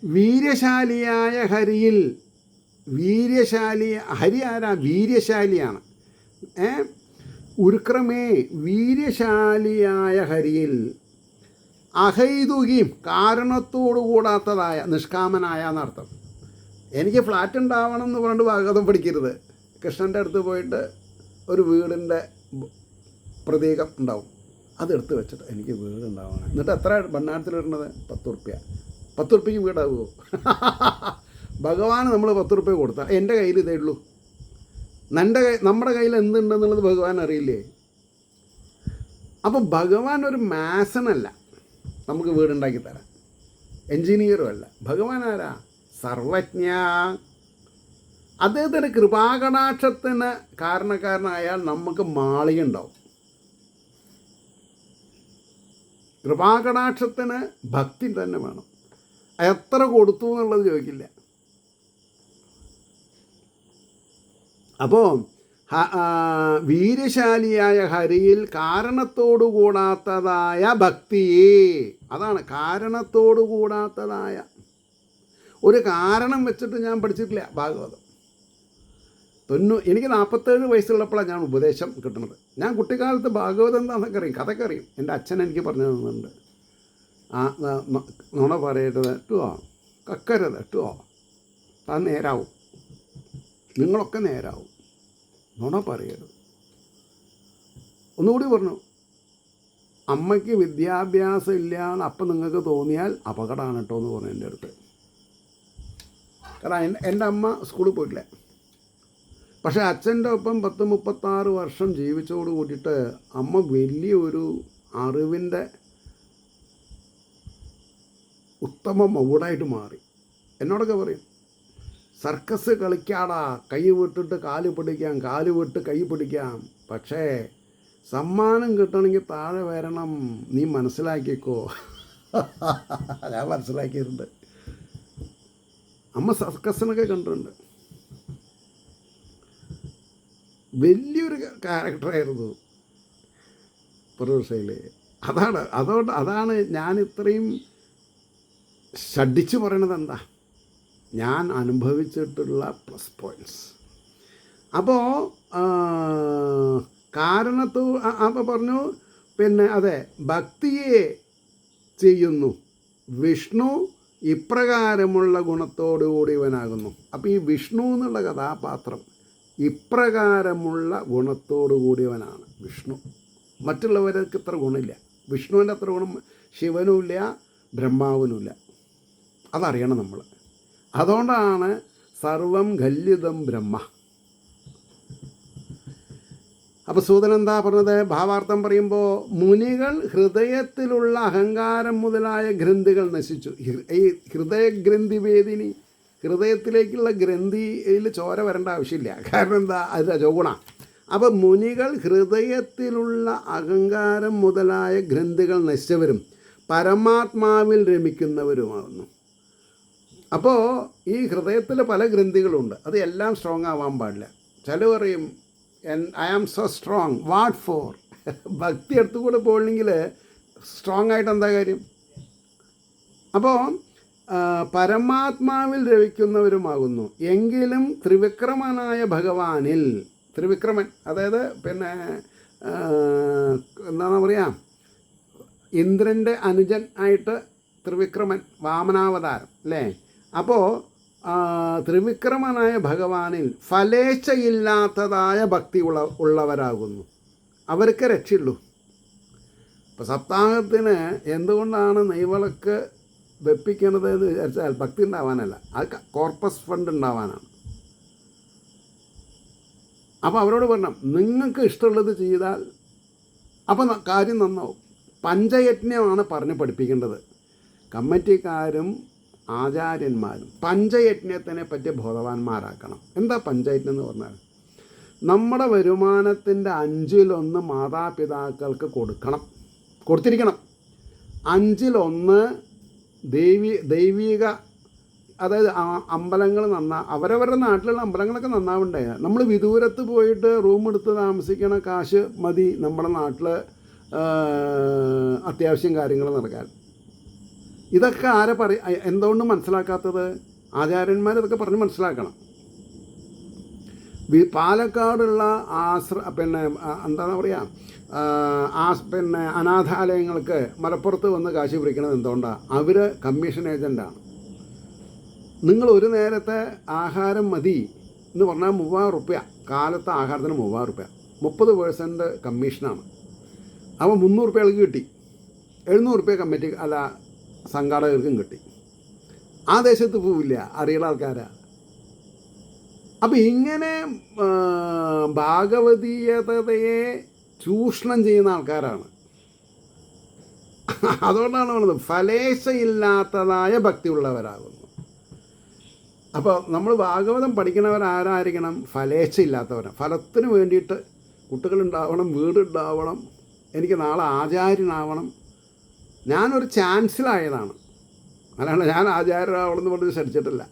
വീര്യശാലിയായ ഹരിയിൽ, ഹരി ആരാ? വീര്യശാലിയാണ്. ഉരുക്രമേ, വീര്യശാലിയായ ഹരിയിൽ, അഹൈതുകീം, കാരണത്തോടു കൂടാത്തതായ, നിഷ്കാമനായ എന്നർത്ഥം. എനിക്ക് ഫ്ലാറ്റ് ഉണ്ടാവണം എന്ന് പറഞ്ഞിട്ട് ഭാഗവതം പഠിക്കരുത്. കൃഷ്ണൻ്റെ അടുത്ത് പോയിട്ട് ഒരു വീടിൻ്റെ പ്രതീകം ഉണ്ടാവും, അതെടുത്ത് വെച്ചിട്ട് എനിക്ക് വീടുണ്ടാവണം. എന്നിട്ട് എത്ര ഭണ്ണാരത്തിൽ വരുന്നത്? 10 ഉറുപ്പ്യ. 10 ഉറുപ്പ്യക്ക് വീടാവുമോ? ഭഗവാന് നമ്മൾ 10 ഉറുപ്പ്യ കൊടുത്താൽ എൻ്റെ കയ്യിൽ ഇതേ ഉള്ളൂ. നമ്മുടെ കയ്യിൽ എന്തുണ്ടെന്നുള്ളത് ഭഗവാൻ അറിയില്ലേ? അപ്പോൾ ഭഗവാൻ ഒരു മാസനല്ല നമുക്ക് വീടുണ്ടാക്കി തരാൻ, എൻജിനീയറും അല്ല. ഭഗവാൻ ആരാ? സർവജ്ഞ. അദ്ദേഹത്തിൻ്റെ കൃപാകടാക്ഷത്തിന് കാരണക്കാരനായാൽ നമുക്ക് മാളിക ഉണ്ടാവും. കൃപാകടാക്ഷത്തിന് ഭക്തി തന്നെ വേണം. എത്ര കൊടുത്തു എന്നുള്ളത് ചോദിക്കില്ല. അപ്പോൾ വീര്യശാലിയായ ഹരിയിൽ കാരണത്തോടു കൂടാത്തതായ ഭക്തിയെ, അതാണ് കാരണത്തോടു കൂടാത്തതായ. ഒരു കാരണം വെച്ചിട്ട് ഞാൻ പഠിച്ചിട്ടില്ല ഭാഗവതം. എനിക്ക് 47 വയസ്സുള്ളപ്പോഴാണ് ഞാൻ ഉപദേശം കിട്ടുന്നത്. ഞാൻ കുട്ടിക്കാലത്ത് ഭാഗവതം എന്താണെന്നൊക്കെ അറിയും, കഥയൊക്കെ അറിയും. എൻ്റെ അച്ഛൻ എനിക്ക് പറഞ്ഞു തന്നിട്ടുണ്ട്. നുണ പറയരുത് കേട്ടോ, കക്കരുത് കേട്ടോ, അത് നേരാവും, നിങ്ങളൊക്കെ നേരാവും, നുണ പറയരുത്. ഒന്നുകൂടി പറഞ്ഞു, അമ്മയ്ക്ക് വിദ്യാഭ്യാസം ഇല്ല എന്ന് അപ്പം നിങ്ങൾക്ക് തോന്നിയാൽ അപകടമാണ് കേട്ടോ എന്ന് പറഞ്ഞു എൻ്റെ അടുത്ത്. കാരണം എൻ്റെ അമ്മ സ്കൂളിൽ പോയിട്ടില്ല. പക്ഷേ അച്ഛൻ്റെ ഒപ്പം 36 വർഷം ജീവിച്ചോട് കൂടിയിട്ട് അമ്മ വലിയൊരു അറിവിൻ്റെ ഉത്തമ മൗടായിട്ട് മാറി. എന്നോടൊക്കെ പറയും, സർക്കസ് കളിക്കാടാ, കൈ വിട്ടിട്ട് കാല് പിടിക്കാം, കാല് വിട്ട് കൈ പിടിക്കാം, പക്ഷേ സമ്മാനം കിട്ടണമെങ്കിൽ താഴെ വരണം, നീ മനസ്സിലാക്കിക്കോ. ഞാൻ മനസ്സിലാക്കിയിട്ടുണ്ട്. അമ്മ സർക്കസിനൊക്കെ കണ്ടിട്ടുണ്ട്. വലിയൊരു ക്യാരക്ടറായിരുന്നു. പ്രതീക്ഷയിൽ. അതാണ് ഞാൻ ഇത്രയും ഷഡിച്ച് പറയണത്. എന്താ ഞാൻ അനുഭവിച്ചിട്ടുള്ള പ്ലസ് പോയിൻറ്റ്സ്. അപ്പോൾ അപ്പോൾ പറഞ്ഞു പിന്നെ അതെ, ഭക്തിയെ ചെയ്യുന്നു വിഷ്ണു ഇപ്രകാരമുള്ള ഗുണത്തോടുകൂടിയവനാകുന്നു. അപ്പോൾ ഈ വിഷ്ണു എന്നുള്ള കഥാപാത്രം ഇപ്രകാരമുള്ള ഗുണത്തോടു കൂടിയവനാണ് വിഷ്ണു. മറ്റുള്ളവർക്ക് ഇത്ര ഗുണമില്ല. വിഷ്ണുവിൻ്റെ അത്ര ഗുണം ശിവനുമില്ല, ബ്രഹ്മാവിനുമില്ല. അതറിയണം നമ്മൾ. അതുകൊണ്ടാണ് സർവം ഖല്ലിതം ബ്രഹ്മ. അപ്പോൾ സൂതൻ എന്താ പറഞ്ഞത്? ഭാവാർത്ഥം പറയുമ്പോൾ മുനികൾ ഹൃദയത്തിലുള്ള അഹങ്കാരം മുതലായ ഗ്രന്ഥികൾ നശിച്ചു. ഈ ഹൃദയഗ്രന്ഥി വേദിനി, ഹൃദയത്തിലേക്കുള്ള ഗ്രന്ഥിയിൽ ചോര വരേണ്ട ആവശ്യമില്ല. കാരണം എന്താ? അത് രജോഗുണ. അപ്പോൾ മുനികൾ ഹൃദയത്തിലുള്ള അഹങ്കാരം മുതലായ ഗ്രന്ഥികൾ നശിച്ചവരും പരമാത്മാവിൽ രമിക്കുന്നവരുമാകുന്നു. അപ്പോൾ ഈ ഹൃദയത്തിൽ പല ഗ്രന്ഥികളുണ്ട്. അത് എല്ലാം സ്ട്രോങ് ആവാൻ പാടില്ല. ചില പറയും I am so strong. What for? ഭക്തി എടുത്തുകൂടെ പോകണമെങ്കിൽ സ്ട്രോങ് ആയിട്ട് എന്താ കാര്യം? അപ്പോൾ പരമാത്മാവിൽ രവിക്കുന്നവരുമാകുന്നു. എങ്കിലും ത്രിവിക്രമനായ ഭഗവാനിൽ, ത്രിവിക്രമൻ അതായത് പിന്നെ എന്താണ് പറയുക, ഇന്ദ്രൻ്റെ അനുജൻ ആയിട്ട് ത്രിവിക്രമൻ, വാമനാവതാരം അല്ലേ? അപ്പോൾ ത്രിവിക്രമനായ ഭഗവാനിൽ ഫലേച്ഛയില്ലാത്തതായ ഭക്തി ഉള്ളവരാകുന്നു. അവർക്ക് രക്ഷയുള്ളൂ. ഇപ്പോൾ സപ്താഹത്തിന് എന്തുകൊണ്ടാണ് നെയ്വിളക്ക് വെപ്പിക്കണത് എന്ന് വിചാരിച്ചാൽ ഭക്തി ഉണ്ടാവാനല്ല, അത് കോർപ്പസ് ഫണ്ട് ഉണ്ടാവാനാണ്. അപ്പോൾ അവരോട് പറഞ്ഞു, നിങ്ങൾക്ക് ഇഷ്ടമുള്ളത് ചെയ്താൽ അപ്പോൾ കാര്യം നന്നാവും. പഞ്ചയജ്ഞമാണ് പറഞ്ഞ് പഠിപ്പിക്കേണ്ടത്. കമ്മിറ്റിക്കാരും ആചാര്യന്മാരും പഞ്ചയജ്ഞത്തിനെ പറ്റി ബോധവാന്മാരാക്കണം. എന്താ പഞ്ചയജ്ഞം എന്ന് പറഞ്ഞാൽ? നമ്മുടെ വരുമാനത്തിൻ്റെ 1/5 മാതാപിതാക്കൾക്ക് കൊടുത്തിരിക്കണം. 1/5 ദൈവിക, അതായത് അമ്പലങ്ങൾ അവരവരുടെ നാട്ടിലുള്ള അമ്പലങ്ങളൊക്കെ നന്നാവണ്ടേ? നമ്മൾ വിദൂരത്ത് പോയിട്ട് റൂം എടുത്ത് താമസിക്കണ കാശ് മതി നമ്മുടെ നാട്ടിൽ അത്യാവശ്യം കാര്യങ്ങൾ നടക്കാൻ. ഇതൊക്കെ എന്തുകൊണ്ട് മനസ്സിലാക്കാത്തത്? ആചാര്യന്മാരിതൊക്കെ പറഞ്ഞ് മനസ്സിലാക്കണം. പാലക്കാടുള്ള പിന്നെ എന്താണ് പറയുക, പിന്നെ അനാഥാലയങ്ങൾക്ക് മലപ്പുറത്ത് വന്ന് കാശ് പിടിക്കണത് എന്തുകൊണ്ടാണ്? അവർ കമ്മീഷൻ ഏജൻ്റാണ്. നിങ്ങൾ ഒരു നേരത്തെ ആഹാരം മതി എന്ന് പറഞ്ഞാൽ 3000 റുപ്യ, കാലത്തെ ആഹാരത്തിന് 3000 റുപ്യ, 30% കമ്മീഷനാണ്. അപ്പോൾ 300 റുപ്യ ആൾക്ക് കിട്ടി, 700 റുപ്യ കമ്മിറ്റി സംഘാടകർക്കും കിട്ടി. ആ ദേശത്ത് പോവില്ല, അറിയുന്ന ആൾക്കാരാ. അപ്പം ഇങ്ങനെ ഭാഗവതീയതയെ ചൂഷണം ചെയ്യുന്ന ആൾക്കാരാണ്. അതുകൊണ്ടാണ് പറയുന്നത് ഫലേശയില്ലാത്തതായ ഭക്തിയുള്ളവരാകുന്നു. അപ്പോൾ നമ്മൾ ഭാഗവതം പഠിക്കുന്നവരാരായിരിക്കണം? ഫലേച്ഛയില്ലാത്തവരാണ്. ഫലത്തിന് വേണ്ടിയിട്ട് കുട്ടികളുണ്ടാവണം, വീടുണ്ടാവണം, എനിക്ക് നാളെ ആചാര്യനാവണം. ഞാനൊരു ചാൻസിലായതാണ്, അല്ലാണ്ട് ഞാൻ ആചാര്യനാവണം എന്ന് പറഞ്ഞ് ശ്രമിച്ചിട്ടില്ല.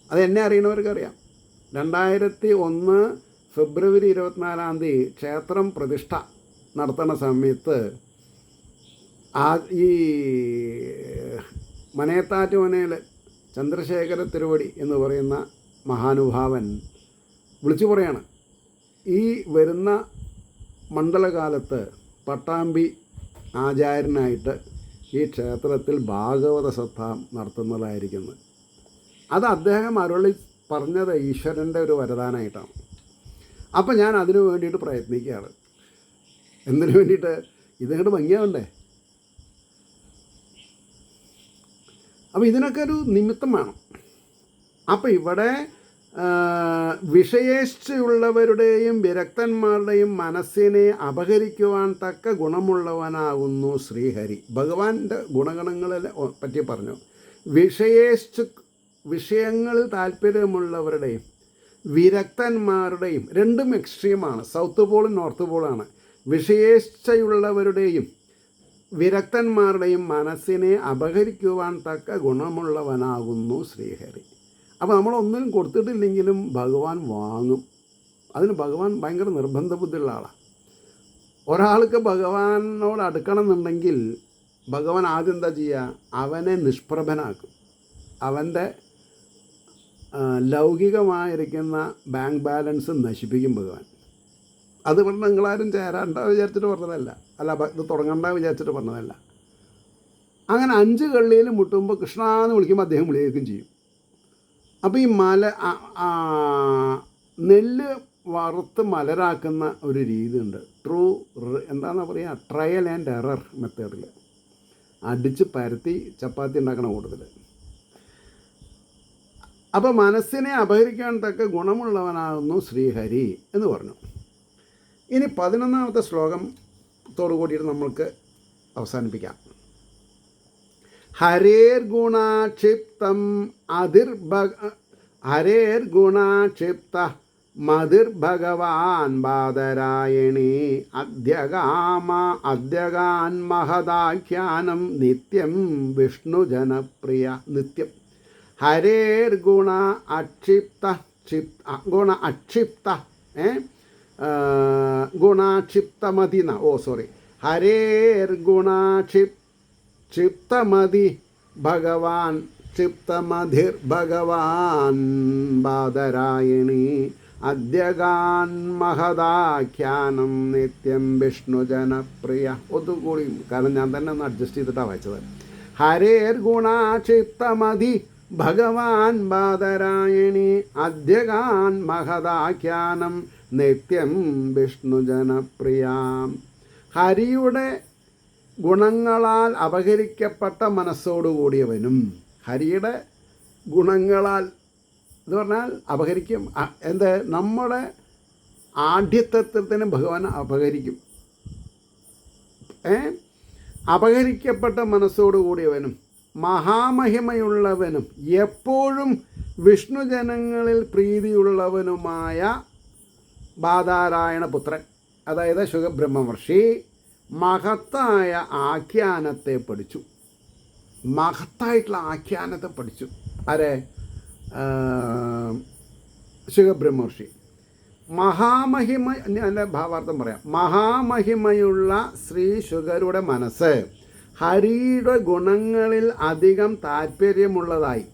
അതെന്നെ അറിയണവർക്കറിയാം. 2001 ഫെബ്രുവരി 24 ക്ഷേത്രം പ്രതിഷ്ഠ നടത്തുന്ന സമയത്ത് ഈ മനയത്താറ്റുമനയിൽ ചന്ദ്രശേഖര തിരുവടി എന്ന് പറയുന്ന മഹാനുഭാവൻ വിളിച്ചു പറയാണ്, ഈ വരുന്ന മണ്ഡലകാലത്ത് പട്ടാമ്പി ആചാര്യനായിട്ട് ഈ ക്ഷേത്രത്തിൽ ഭാഗവത സപ്താഹം നടത്തുന്നതായിരിക്കുന്നത്. അത് അദ്ദേഹം അരുളി പറഞ്ഞത് ഈശ്വരൻ്റെ ഒരു വരദാനമായിട്ടാണ്. അപ്പം ഞാൻ അതിനു വേണ്ടിയിട്ട് പ്രയത്നിക്കുകയാണ്. എന്തിനു വേണ്ടിയിട്ട്? ഇതിങ്ങോട്ട് ഭംഗിയാവണ്ടേ? അപ്പോൾ ഇതിനൊക്കെ ഒരു നിമിത്തം വേണം. അപ്പോൾ ഇവിടെ വിഷയേച്ഛയുള്ളവരുടെയും വിരക്തന്മാരുടെയും മനസ്സിനെ അപഹരിക്കുവാൻ തക്ക ഗുണമുള്ളവനാകുന്നു ശ്രീഹരി. ഭഗവാന്റെ ഗുണഗണങ്ങളെ പറ്റി പറഞ്ഞു. വിഷയങ്ങളിൽ താല്പര്യമുള്ളവരുടെയും വിരക്തന്മാരുടെയും, രണ്ടും എക്സ്ട്രീമാണ്, സൗത്ത് പോളും നോർത്ത് പോളാണ്. വിഷയേച്ഛയുള്ളവരുടെയും വിരക്തന്മാരുടെയും മനസ്സിനെ അപഹരിക്കുവാൻ തക്ക ഗുണമുള്ളവനാകുന്നു ശ്രീഹരി. അപ്പോൾ നമ്മളൊന്നിനും കൊടുത്തിട്ടില്ലെങ്കിലും ഭഗവാൻ വാങ്ങും. അതിന് ഭഗവാൻ ഭയങ്കര നിർബന്ധ ബുദ്ധിയുള്ള ആളാണ്. ഒരാൾക്ക് ഭഗവാനോട് അടുക്കണം എന്നുണ്ടെങ്കിൽ ഭഗവാൻ ആദ്യം എന്താ ചെയ്യുക? അവനെ നിഷ്പ്രഭനാക്കും. അവൻ്റെ ലൗകികമായിരിക്കുന്ന ബാങ്ക് ബാലൻസ് നശിപ്പിക്കും ഭഗവാൻ. അത് പറഞ്ഞ് നിങ്ങളാരും ചേരാണ്ട വിചാരിച്ചിട്ട് പറഞ്ഞതല്ല, ഇത് തുടങ്ങണ്ട വിചാരിച്ചിട്ട് പറഞ്ഞതല്ല. അങ്ങനെ 5 കള്ളിയിൽ മുട്ടുമ്പോൾ കൃഷ്ണ എന്ന് വിളിക്കുമ്പോൾ അദ്ദേഹം വിളിയേക്കും ചെയ്യും. അപ്പോൾ ഈ നെല്ല് വറുത്ത് മലരാക്കുന്ന ഒരു രീതിയുണ്ട്. എന്താണെന്നാ പറയുക, ട്രയൽ ആൻഡ് എറർ മെത്തേഡിൽ അടിച്ച് പരത്തി ചപ്പാത്തി ഉണ്ടാക്കണ കൂടുതൽ. അപ്പോൾ മനസ്സിനെ അപഹരിക്കാൻ തക്ക ഗുണമുള്ളവനാകുന്നു ശ്രീഹരി എന്ന് പറഞ്ഞു. ഇനി 11ാമത്തെ ശ്ലോകത്തോടു കൂടിയിട്ട് നമ്മൾക്ക് അവസാനിപ്പിക്കാം. ഹരേർഗുണാക്ഷിപ്തം ഹരേർഗുണാക്ഷിപ്ത മതിർഭഗവാൻ ബാദരായണി അദ്യഗാൻ മഹദാഖ്യാനം നിത്യം വിഷ്ണുജനപ്രിയ. നിത്യം ഹരേർഗുണ അക്ഷിപ്ത ഗുണാക്ഷിപ്തമതി ക്ഷിപ്തമതി ഭഗവാൻ ക്ഷിപ്തമധിർ ഭഗവാൻ ബാദരായണി അദ്യഗാൻ മഹദാഖ്യാനം നിത്യം വിഷ്ണുജനപ്രിയ. ഒന്നുകൂടി, കാരണം ഞാൻ തന്നെ ഒന്ന് അഡ്ജസ്റ്റ് ചെയ്തിട്ടാണ് വായിച്ചത്. ഹരേർഗുണാക്ഷിപ്തമതി ഭഗവാൻ ബാദരായണി അദ്യഗാൻ മഹദാഖ്യാനം നിത്യം വിഷ്ണുജനപ്രിയ. ഹരിയുടെ ഗുണങ്ങളാൽ അപഹരിക്കപ്പെട്ട മനസ്സോടുകൂടിയവനും, ഹരിയുടെ ഗുണങ്ങളാൽ എന്ന് പറഞ്ഞാൽ അപഹരിക്കും. നമ്മുടെ ആഢ്യത്വത്തിന് ഭഗവാൻ അപഹരിക്കും. അപഹരിക്കപ്പെട്ട മനസ്സോടുകൂടിയവനും മഹാമഹിമയുള്ളവനും എപ്പോഴും വിഷ്ണുജനങ്ങളിൽ പ്രീതിയുള്ളവനുമായ ബാദാരായണ പുത്രൻ, അതായത് ശുകബ്രഹ്മർഷി മഹത്തായ ആഖ്യാനത്തെ പഠിച്ചു. മഹത്തായിട്ടുള്ള ആഖ്യാനത്തെ പഠിച്ചു. ആരെ? ശുകബ്രഹ്മർഷി. മഹാമഹിമ, എൻ്റെ ഭാവാർത്ഥം പറയാം. മഹാമഹിമയുള്ള ശ്രീ ശുകരുടെ മനസ്സ് ഹരിയുടെ ഗുണങ്ങളിൽ അധികം താല്പര്യമുള്ളതായി.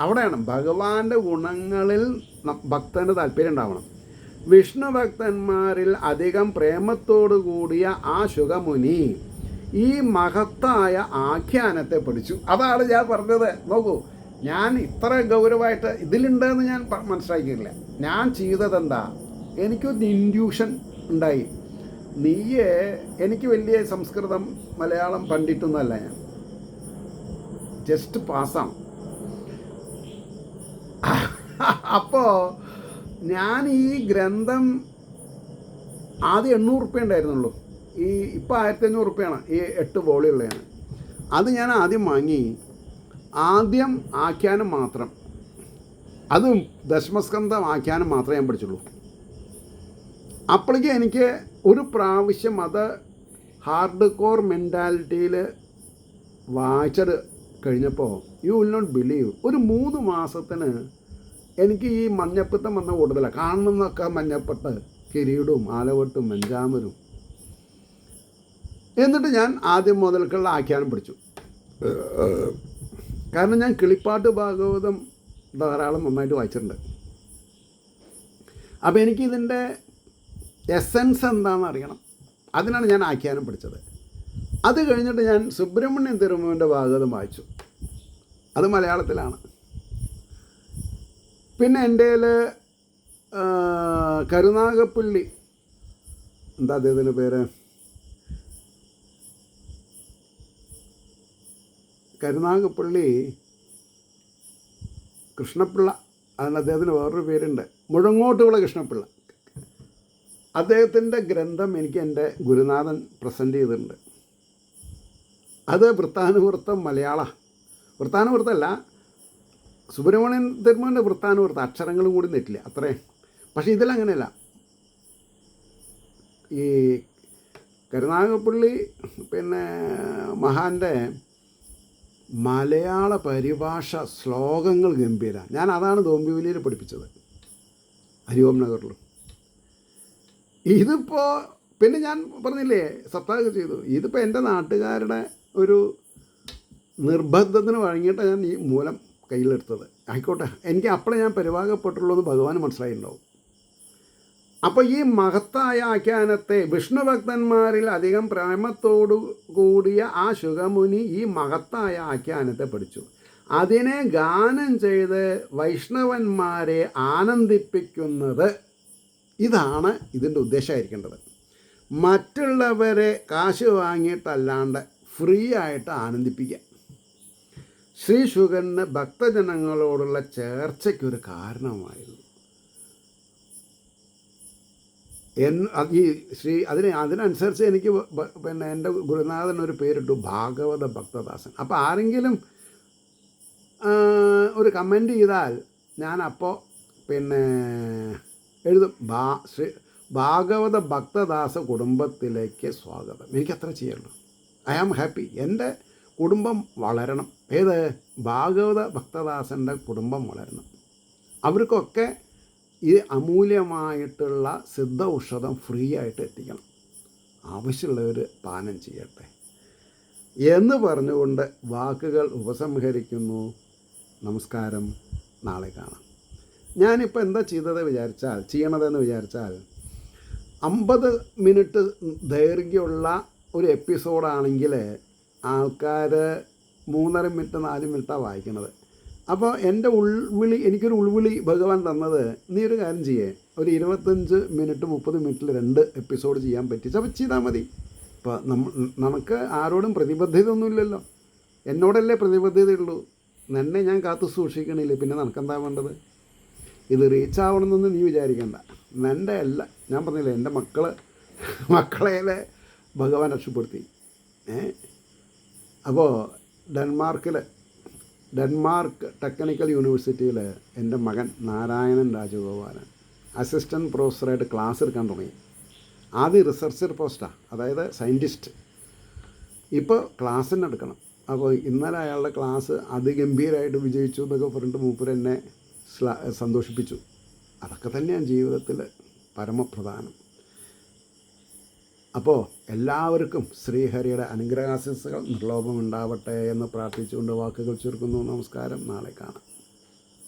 അവിടെയാണ് ഭഗവാന്റെ ഗുണങ്ങളിൽ ഭക്തന് താല്പര്യം ഉണ്ടാവണം. വിഷ്ണു ഭക്തന്മാരിൽ അധികം പ്രേമത്തോടു കൂടിയ ആ ശുകമുനി ഈ മഹത്തായ ആഖ്യാനത്തെ പഠിച്ചു. അതാണ് ഞാൻ പറഞ്ഞത്. നോക്കൂ, ഞാൻ ഇത്ര ഗൗരവമായിട്ട് ഇതിലുണ്ടെന്ന് ഞാൻ മനസ്സിലാക്കിയില്ല. ഞാൻ ചെയ്തതെന്താ, എനിക്കൊരു ഇൻഡ്യൂഷൻ ഉണ്ടായി. എനിക്ക് വലിയ സംസ്കൃതം മലയാളം പണ്ഡിറ്റൊന്നുമല്ല, ഞാൻ ജസ്റ്റ് പാസ്സാണ്. അപ്പോൾ ഞാൻ ഈ ഗ്രന്ഥം ആദ്യം 800 ഉറുപ്പ്യ ഉണ്ടായിരുന്നുള്ളൂ. ഇപ്പോൾ 1500 ഉറുപ്പ്യാണ് ഈ 8 വോളിയുള്ളതാണ്. അത് ഞാൻ ആദ്യം വാങ്ങി. ആദ്യം ആഖ്യാനം മാത്രം, അതും ദശമസ്കന്ധം ആഖ്യാനം മാത്രമേ ഞാൻ പഠിച്ചുള്ളൂ. അപ്പോഴേക്കും എനിക്ക് ഒരു പ്രാവശ്യം അത് ഹാർഡ് കോർ മെൻറ്റാലിറ്റിയിൽ വായിച്ചത് കഴിഞ്ഞപ്പോൾ യു വിൽ നോട്ട് ബിലീവ്, ഒരു 3 മാസത്തിന് എനിക്ക് ഈ മഞ്ഞപ്പിത്തം വന്ന കൂടുതലാണ്. കാണുന്നതൊക്കെ മഞ്ഞപ്പെട്ട്, കിരീടവും ആലവട്ടും മെഞ്ചാമരും. എന്നിട്ട് ഞാൻ ആദ്യം മുതൽക്കുള്ള ആഖ്യാനം പഠിച്ചു. കാരണം ഞാൻ കിളിപ്പാട്ട് ഭാഗവതം ധാരാളം നന്നായിട്ട് വായിച്ചിട്ടുണ്ട്. അപ്പോൾ എനിക്കിതിൻ്റെ എസൻസ് എന്താണെന്ന് അറിയണം. അതിനാണ് ഞാൻ ആഖ്യാനം പഠിച്ചത്. അത് കഴിഞ്ഞിട്ട് ഞാൻ സുബ്രഹ്മണ്യൻ തിരുമേൻ്റെ ഭാഗവതം വായിച്ചു. അത് മലയാളത്തിലാണ്. പിന്നെ എൻ്റെ കരുനാഗപ്പള്ളി, എന്താ അദ്ദേഹത്തിൻ്റെ പേര്, കരുനാഗപ്പള്ളി കൃഷ്ണപിള്ള, അതിന് അദ്ദേഹത്തിന് വേറൊരു പേരുണ്ട്, മുഴങ്ങോട്ടുകുള കൃഷ്ണപിള്ള. അദ്ദേഹത്തിൻ്റെ ഗ്രന്ഥം എനിക്ക് എൻ്റെ ഗുരുനാഥൻ പ്രസൻറ്റ് ചെയ്തിട്ടുണ്ട്. അത് വൃത്താനുവൃത്തം മലയാള വൃത്താനുവൃത്തമല്ല, സുബ്രഹ്മണ്യൻ തിരുമേൻ്റെ വൃത്താനുവൃത്തം, അക്ഷരങ്ങളും കൂടി തെറ്റില്ല അത്രേ. പക്ഷേ ഇതിലങ്ങനെയല്ല. ഈ കരുനാഗപ്പള്ളി പിന്നെ മഹാൻ്റെ മലയാള പരിഭാഷ ശ്ലോകങ്ങൾ ഗംഭീര. ഞാൻ അതാണ് ദോംബിവലിയിൽ പഠിപ്പിച്ചത്, ഹരിഓം നഗറിലും. ഇതിപ്പോൾ പിന്നെ ഞാൻ പറഞ്ഞില്ലേ സപ്താഹം ചെയ്തു. ഇതിപ്പോൾ എൻ്റെ നാട്ടുകാരുടെ ഒരു നിർബന്ധത്തിന് വഴങ്ങിയിട്ട് ഞാൻ ഈ മൂലം കയ്യിലെടുത്തത്. ആയിക്കോട്ടെ, എനിക്ക് അപ്പോഴേ ഞാൻ പരിഭാഗപ്പെട്ടുള്ളൂ എന്ന് ഭഗവാന് മനസ്സിലായിട്ടുണ്ടാവും. അപ്പോൾ ഈ മഹത്തായ ആഖ്യാനത്തെ വിഷ്ണു ഭക്തന്മാരിൽ അധികം പ്രേമത്തോടു കൂടിയ ആ ശുഗമുനി ഈ മഹത്തായ ആഖ്യാനത്തെ പഠിച്ചു. അതിനെ ഗാനം ചെയ്ത് വൈഷ്ണവന്മാരെ ആനന്ദിപ്പിക്കുന്നത്, ഇതാണ് ഇതിൻ്റെ ഉദ്ദേശമായിരിക്കേണ്ടത്. മറ്റുള്ളവരെ കാശ് വാങ്ങിയിട്ടല്ലാണ്ട് ഫ്രീ ആയിട്ട് ആനന്ദിപ്പിക്കുക. ശ്രീ ശുഗന് ഭക്തജനങ്ങളോടുള്ള ചേർച്ചയ്ക്കൊരു കാരണമായിരുന്നു. അതിനനുസരിച്ച് എനിക്ക് പിന്നെ എൻ്റെ ഗുരുനാഥൻ ഒരു പേരിട്ടു, ഭാഗവത ഭക്തദാസൻ. അപ്പോൾ ആരെങ്കിലും ഒരു കമൻറ്റ് ചെയ്താൽ ഞാനപ്പോൾ പിന്നെ എഴുതും, ശ്രീ ഭാഗവത ഭക്തദാസ കുടുംബത്തിലേക്ക് സ്വാഗതം. എനിക്കത്ര ചെയ്യുള്ളൂ. I am happy. എൻ്റെ കുടുംബം വളരണം. ഏത്? ഭാഗവത ഭക്തദാസൻ്റെ കുടുംബം വളരണം. അവർക്കൊക്കെ ഈ അമൂല്യമായിട്ടുള്ള സിദ്ധ ഔഷധം ഫ്രീ ആയിട്ട് എത്തിക്കണം. ആവശ്യമുള്ളവർ പാനം ചെയ്യട്ടെ എന്ന് പറഞ്ഞുകൊണ്ട് വാക്കുകൾ ഉപസംഹരിക്കുന്നു. നമസ്കാരം. നാളെ കാണാം. ഞാനിപ്പോൾ എന്താ ചെയ്യണതെന്ന് വിചാരിച്ചാൽ 50 മിനിറ്റ് ദൈർഘ്യമുള്ള ഒരു എപ്പിസോഡാണെങ്കിൽ ആൾക്കാർ 3.5 മിനിറ്റ് 4 മിനിറ്റാണ് വായിക്കണത്. അപ്പോൾ എൻ്റെ എനിക്കൊരു ഉൾവിളി ഭഗവാൻ തന്നത്, നീ ഒരു കാര്യം ചെയ്യേ, ഒരു 25 മിനിറ്റ് 30 മിനിറ്റിൽ 2 എപ്പിസോഡ് ചെയ്യാൻ പറ്റിച്ച് അപ്പോൾ ചെയ്താൽ മതി. ഇപ്പോൾ നമുക്ക് ആരോടും പ്രതിബദ്ധത ഒന്നുമില്ലല്ലോ. എന്നോടല്ലേ പ്രതിബദ്ധതയുള്ളൂ. എന്നെ ഞാൻ കാത്തു സൂക്ഷിക്കണില്ലേ, പിന്നെ നമുക്കെന്താ വേണ്ടത്? ഇത് റീച്ച് ആവണമെന്നൊന്നും നീ വിചാരിക്കണ്ട. എൻ്റെ അല്ല, ഞാൻ പറഞ്ഞില്ലേ, എൻ്റെ മക്കളെ ഭഗവാൻ രക്ഷപ്പെടുത്തി. അപ്പോൾ ഡെൻമാർക്ക് ടെക്നിക്കൽ യൂണിവേഴ്സിറ്റിയിൽ എൻ്റെ മകൻ നാരായണൻ രാജഗോപാലൻ അസിസ്റ്റൻറ്റ് പ്രൊഫസറായിട്ട് ക്ലാസ് എടുക്കാൻ തുടങ്ങി. ആദ്യം റിസർച്ചർ പോസ്റ്റാണ്, അതായത് സയൻറ്റിസ്റ്റ്. ഇപ്പോൾ ക്ലാസ്സിന് എടുക്കണം. അപ്പോൾ ഇന്നലെ അയാളുടെ ക്ലാസ് അതിഗംഭീരമായിട്ട് വിജയിച്ചു എന്നൊക്കെ പറഞ്ഞിട്ട് മൂപ്പര് എന്നെ സന്തോഷിപ്പിച്ചു. അതൊക്കെ തന്നെയാണ് ജീവിതത്തിൽ പരമപ്രധാനം. അപ്പോൾ എല്ലാവർക്കും ശ്രീഹരിയുടെ അനുഗ്രഹാശംസകൾ നിർലോഭമുണ്ടാവട്ടെ എന്ന് പ്രാർത്ഥിച്ചുകൊണ്ട് വാക്കുകൾ ചുരുക്കുന്നു. നമസ്കാരം. നാളെ കാണാം.